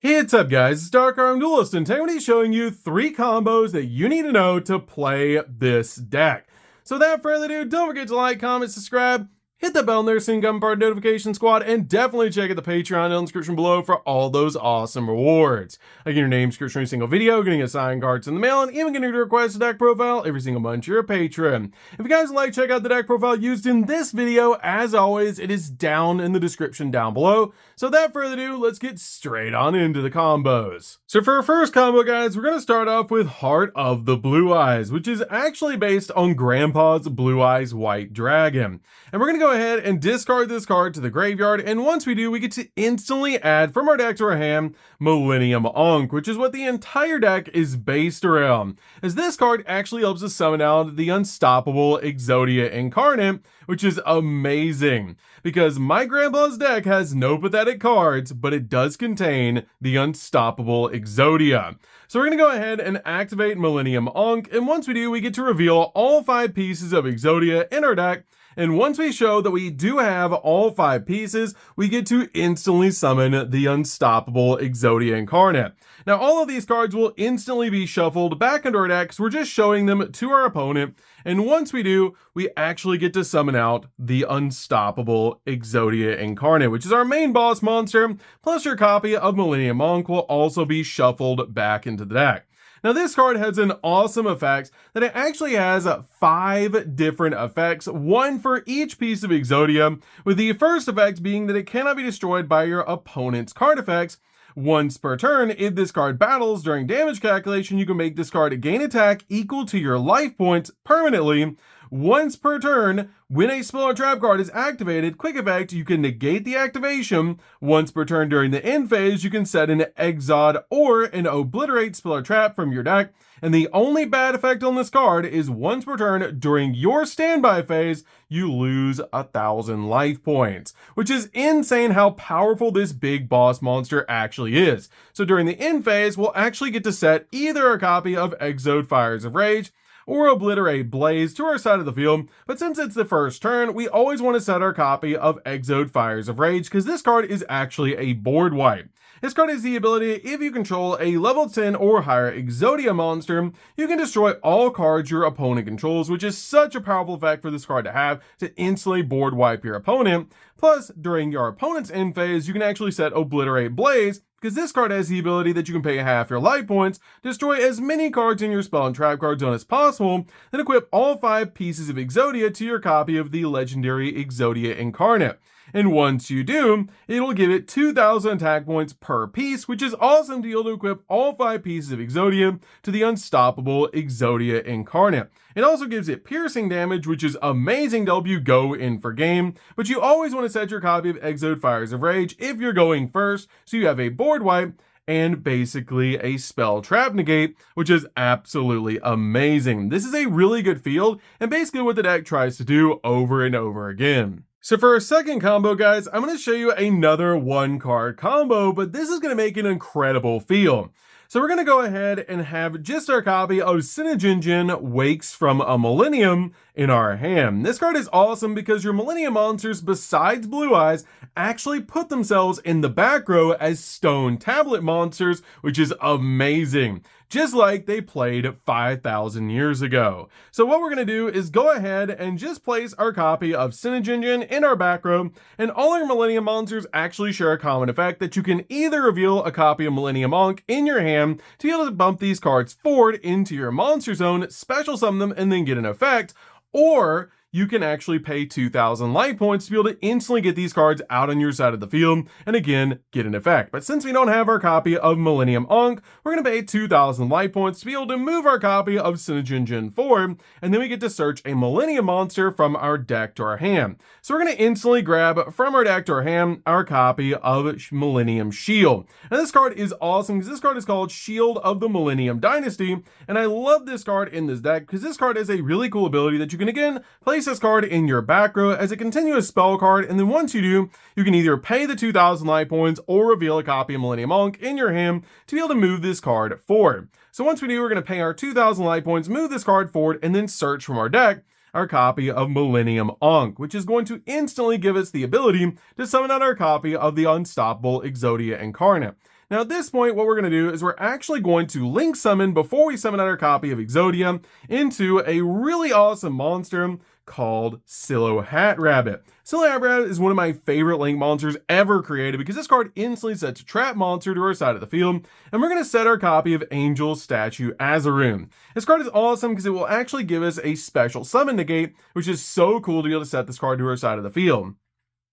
Hey, what's up guys, it's DarkArmedDuelist, and today I'm going to be showing you 3 combos that you need to know to play this deck. So without further ado, don't forget to like, comment, subscribe, hit the bell there so you can become part of the notification squad, and definitely check out the Patreon in the description below for all those awesome rewards. Like your name, description, every single video, getting assigned cards in the mail, and even getting to request a deck profile every single month you're a patron. If you guys would like to check out the deck profile used in this video, as always, it is down in the description down below. So without further ado, let's get straight on into the combos. So for our first combo, guys, we're going to start off with Heart of the Blue Eyes, which is actually based on Grandpa's Blue Eyes White Dragon. And we're going to go ahead and discard this card to the graveyard, and once we do, we get to instantly add from our deck to our hand Millennium Ankh, which is what the entire deck is based around, as this card actually helps us summon out the unstoppable Exodia Incarnate, which is amazing, because my grandpa's deck has no pathetic cards, but it does contain the unstoppable Exodia. So we're going to go ahead and activate Millennium Ankh, and once we do, we get to reveal all 5 pieces of Exodia in our deck. And once we show that we do have all 5 pieces, we get to instantly summon the unstoppable Exodia Incarnate. Now, all of these cards will instantly be shuffled back into our deck, so we're just showing them to our opponent. And once we do, we actually get to summon out the unstoppable Exodia Incarnate, which is our main boss monster, plus your copy of Millennium Ankh will also be shuffled back into the deck. Now, this card has an awesome effect that it actually has 5 different effects, one for each piece of Exodia, with the first effect being that it cannot be destroyed by your opponent's card effects. Once per turn, if this card battles during damage calculation, you can make this card gain attack equal to your life points permanently. Once per turn, when a spell or trap card is activated, quick effect, you can negate the activation. Once per turn during the end phase, you can set an Exod or an Obliterate spell or trap from your deck. And the only bad effect on this card is once per turn during your standby phase, you lose 1,000 life points, which is insane how powerful this big boss monster actually is. So during the end phase, we'll actually get to set either a copy of Exode Fires of Rage or Obliterate Blaze to our side of the field, but since it's the first turn, we always want to set our copy of Exode Fires of Rage, because this card is actually a board wipe. This card has the ability, if you control a level 10 or higher Exodia monster, you can destroy all cards your opponent controls, which is such a powerful effect for this card to have to instantly board wipe your opponent. Plus, during your opponent's end phase, you can actually set Obliterate Blaze, because this card has the ability that you can pay half your life points, destroy as many cards in your spell and trap card zone as possible, then equip all 5 pieces of Exodia to your copy of the legendary Exodia Incarnate. And once you do, it'll give it 2,000 attack points per piece, which is awesome to be able to equip all 5 pieces of Exodia to the unstoppable Exodia Incarnate. It also gives it piercing damage, which is amazing to help you go in for game, but you always want to set your copy of Exode Fires of Rage if you're going first, so you have a board wipe and basically a spell trap negate, which is absolutely amazing. This is a really good field, and basically what the deck tries to do over and over again. So for our second combo, guys, I'm going to show you another 1-card combo, but this is going to make an incredible field. So we're going to go ahead and have just our copy of Sinajinjin Wakes from a Millennium in our hand. This card is awesome because your Millennium monsters, besides Blue Eyes, actually put themselves in the back row as Stone Tablet monsters, which is amazing, just like they played 5,000 years ago. So what we're going to do is go ahead and just place our copy of Sinajinjin in our back row, and all our Millennium monsters actually share a common effect that you can either reveal a copy of Millennium Ankh in your hand to be able to bump these cards forward into your monster zone, special summon them, and then get an effect, or you can actually pay 2,000 life points to be able to instantly get these cards out on your side of the field and again get an effect. But since we don't have our copy of Millennium Ankh, we're going to pay 2,000 life points to be able to move our copy of Sinajinjin forward, and then we get to search a Millennium monster from our deck to our hand. So we're going to instantly grab from our deck to our hand our copy of Millennium Shield. Now this card is awesome because this card is called Shield of the Millennium Dynasty, and I love this card in this deck because this card has a really cool ability that you can again place this card in your back row as a continuous spell card, and then once you do, you can either pay the 2,000 life points or reveal a copy of Millennium Ankh in your hand to be able to move this card forward. So once we do, we're going to pay our 2,000 life points, move this card forward, and then search from our deck our copy of Millennium Ankh, which is going to instantly give us the ability to summon out our copy of the unstoppable Exodia Incarnate. Now at this point, what we're going to do is we're actually going to link summon before we summon out our copy of Exodia into a really awesome monster called Silo Hat Rabbit. Silo Hat Rabbit is one of my favorite link monsters ever created because this card instantly sets a trap monster to our side of the field, and we're going to set our copy of Angel Statue Azaroon. This card is awesome because it will actually give us a special summon negate, which is so cool to be able to set this card to our side of the field.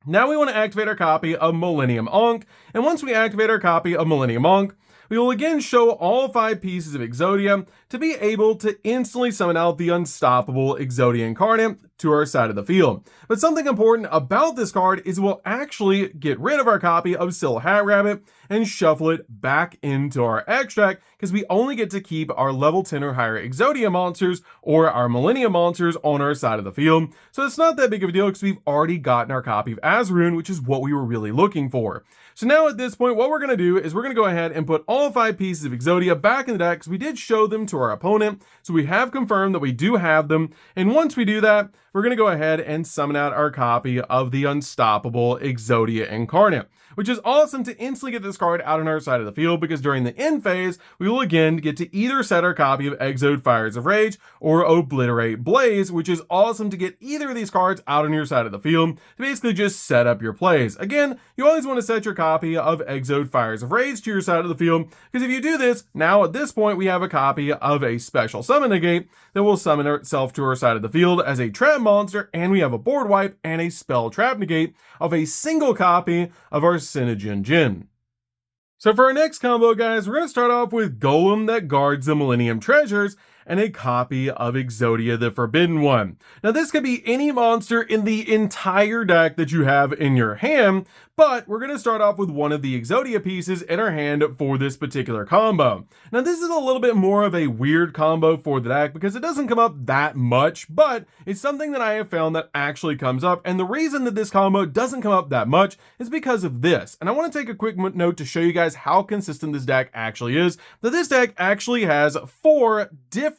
Now we want to activate our copy of Millennium Ankh, and once we activate our copy of Millennium Ankh, we will again show all 5 pieces of Exodia to be able to instantly summon out the unstoppable Exodia Incarnate to our side of the field. But something important about this card is we'll actually get rid of our copy of Silo Hat Rabbit and shuffle it back into our extract because we only get to keep our level 10 or higher Exodia monsters or our Millennium monsters on our side of the field. So it's not that big of a deal because we've already gotten our copy of Azaroon, which is what we were really looking for. So now at this point, what we're going to do is we're going to go ahead and put all 5 pieces of Exodia back in the deck because we did show them to our opponent. So we have confirmed that we do have them. And once we do that, we're going to go ahead and summon out our copy of the unstoppable Exodia Incarnate, which is awesome to instantly get this card out on our side of the field because during the end phase, we will again get to either set our copy of Exode Fires of Rage or Obliterate Blaze, which is awesome to get either of these cards out on your side of the field to basically just set up your plays. Again, you always want to set your copy of Exode Fires of Rage to your side of the field because if you do this, now at this point, we have a copy of a special summon negate that will summon itself to our side of the field as a trap monster, and we have a board wipe and a spell trap negate of a single copy of our Synogen Jin. So for our next combo, guys, we're going to start off with Golem that guards the Millennium Treasures and a copy of Exodia the Forbidden One. Now this could be any monster in the entire deck that you have in your hand, but we're going to start off with one of the Exodia pieces in our hand for this particular combo. Now this is a little bit more of a weird combo for the deck because it doesn't come up that much, but it's something that I have found that actually comes up, and the reason that this combo doesn't come up that much is because of this. And I want to take a quick note to show you guys how consistent this deck actually is, that this deck actually has 4 different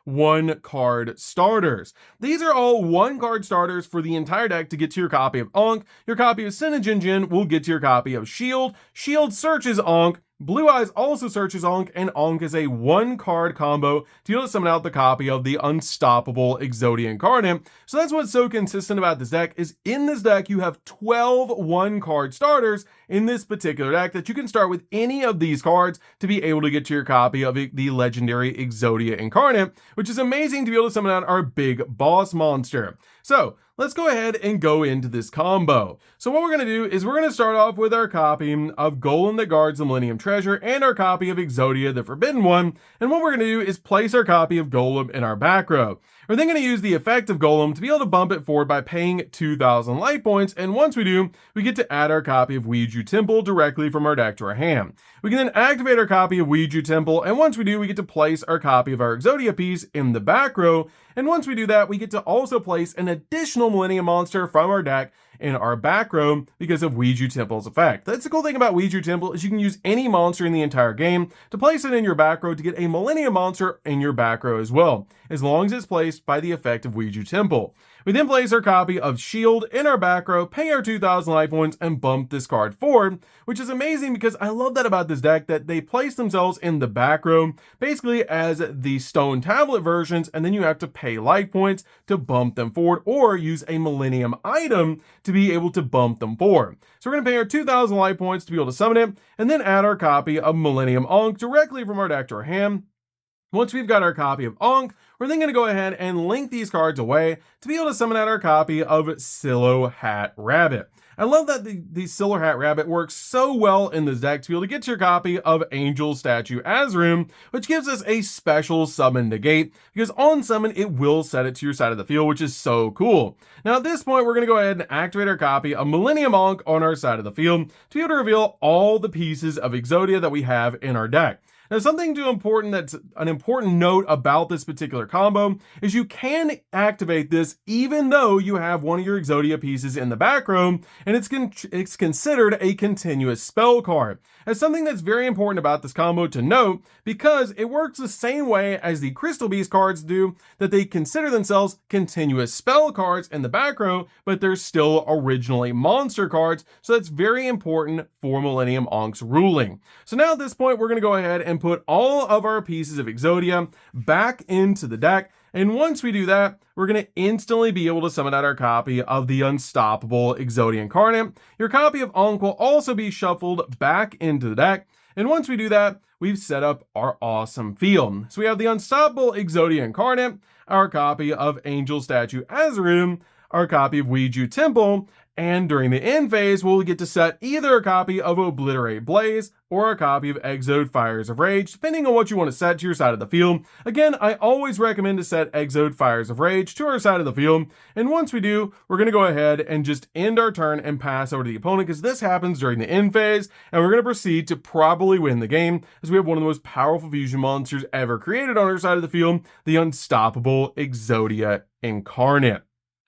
1-card starters. These are all 1-card starters for the entire deck to get to your copy of Ankh. Your copy of Synogen Jin will get to your copy of Shield. Shield searches Ankh. Blue Eyes also searches Ankh, and Ankh is a 1-card combo to be able to summon out the copy of the unstoppable Exodia Incarnate. So that's what's so consistent about this deck, is in this deck you have 12 1-card starters in this particular deck that you can start with any of these cards to be able to get to your copy of the legendary Exodia Incarnate, which is amazing to be able to summon out our big boss monster. So let's go ahead and go into this combo. So what we're going to do is we're going to start off with our copy of Golem that guards the Millennium Treasure and our copy of Exodia the Forbidden One. And what we're going to do is place our copy of Golem in our back row. We're then going to use the effect of Golem to be able to bump it forward by paying 2,000 life points, and once we do, we get to add our copy of Yugioh Temple directly from our deck to our hand. We can then activate our copy of Yugioh Temple, and once we do, we get to place our copy of our Exodia piece in the back row, and once we do that, we get to also place an additional Millennium monster from our deck in our back row because of Yugioh Temple's effect. That's the cool thing about Yugioh Temple, is you can use any monster in the entire game to place it in your back row to get a Millennium monster in your back row as well, as long as it's placed by the effect of Yugioh Temple. We then place our copy of Shield in our back row, pay our 2,000 life points, and bump this card forward, which is amazing because I love that about this deck, that they place themselves in the back row basically as the stone tablet versions, and then you have to pay life points to bump them forward or use a Millennium item to be able to bump them forward. So we're going to pay our 2,000 life points to be able to summon it, and then add our copy of Millennium Ankh directly from our deck to our hand. Once we've got our copy of Ankh, we're then going to go ahead and link these cards away to be able to summon out our copy of Silo Hat Rabbit. I love that the Silo Hat Rabbit works so well in this deck to be able to get your copy of Angel Statue Azaroon, which gives us a special summon negate, because on summon it will set it to your side of the field, which is so cool. Now at this point, we're going to go ahead and activate our copy of Millennium Ankh on our side of the field to be able to reveal all the pieces of Exodia that we have in our deck. Now, something that's an important note about this particular combo is you can activate this even though you have one of your Exodia pieces in the back row, and it's considered a continuous spell card. That's something that's very important about this combo to note, because it works the same way as the Crystal Beast cards do, that they consider themselves continuous spell cards in the back row, but they're still originally monster cards, so that's very important for Millennium Ankh's ruling. So now at this point, we're going to go ahead and put all of our pieces of Exodia back into the deck. And once we do that, we're going to instantly be able to summon out our copy of the Unstoppable Exodia Incarnate. Your copy of Ankh will also be shuffled back into the deck. And once we do that, we've set up our awesome field. So we have the Unstoppable Exodia Incarnate, our copy of Angel Statue Azarum, our copy of Yugioh Temple, and during the end phase, we'll get to set either a copy of Obliterate Blaze or a copy of Exode Fires of Rage, depending on what you want to set to your side of the field. Again, I always recommend to set Exode Fires of Rage to our side of the field. And once we do, we're going to go ahead and just end our turn and pass over to the opponent, because this happens during the end phase, and we're going to proceed to probably win the game, as we have one of the most powerful fusion monsters ever created on our side of the field, the Unstoppable Exodia Incarnate.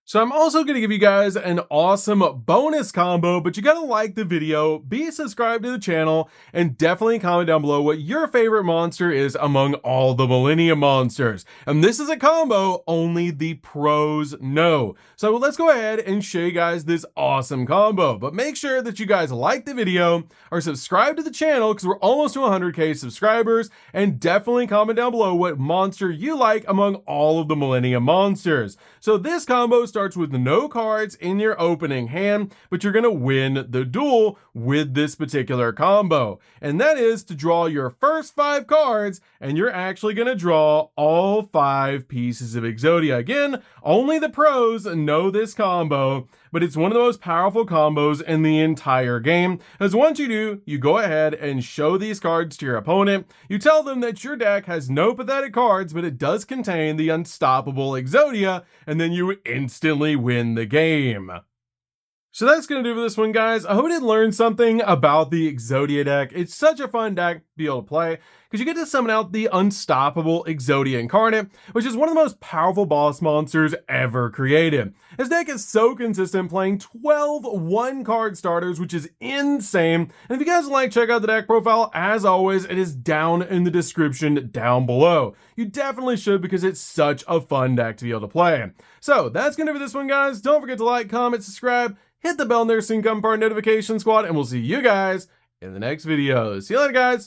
So I'm also going to give you guys an awesome bonus combo, but you got to like the video, be subscribed to the channel, and definitely comment down below what your favorite monster is among all the Millennium monsters. And this is a combo only the pros know. So let's go ahead and show you guys this awesome combo. But make sure that you guys like the video, are subscribed to the channel because we're almost to 100k subscribers, and definitely comment down below what monster you like among all of the Millennium monsters. So this combo starts with no cards in your opening hand, but you're going to win the duel with this particular combo. And that is to draw your first 5 cards, and you're actually going to draw all 5 pieces of Exodia. Again, only the pros know this combo, but it's one of the most powerful combos in the entire game. As once you do, you go ahead and show these cards to your opponent. You tell them that your deck has no pathetic cards, but it does contain the Unstoppable Exodia, and then you instantly win the game. So that's going to do for this one, guys. I hope you did learn something about the Exodia deck. It's such a fun deck to be able to play, because you get to summon out the Unstoppable Exodia Incarnate, which is one of the most powerful boss monsters ever created. This deck is so consistent, playing 12 one-card starters, which is insane. And if you guys like, check out the deck profile. As always, it is down in the description down below. You definitely should, because it's such a fun deck to be able to play. So that's going to be this one, guys. Don't forget to like, comment, subscribe, hit the bell in there so you can become part of Notification Squad, and we'll see you guys in the next video. See you later, guys.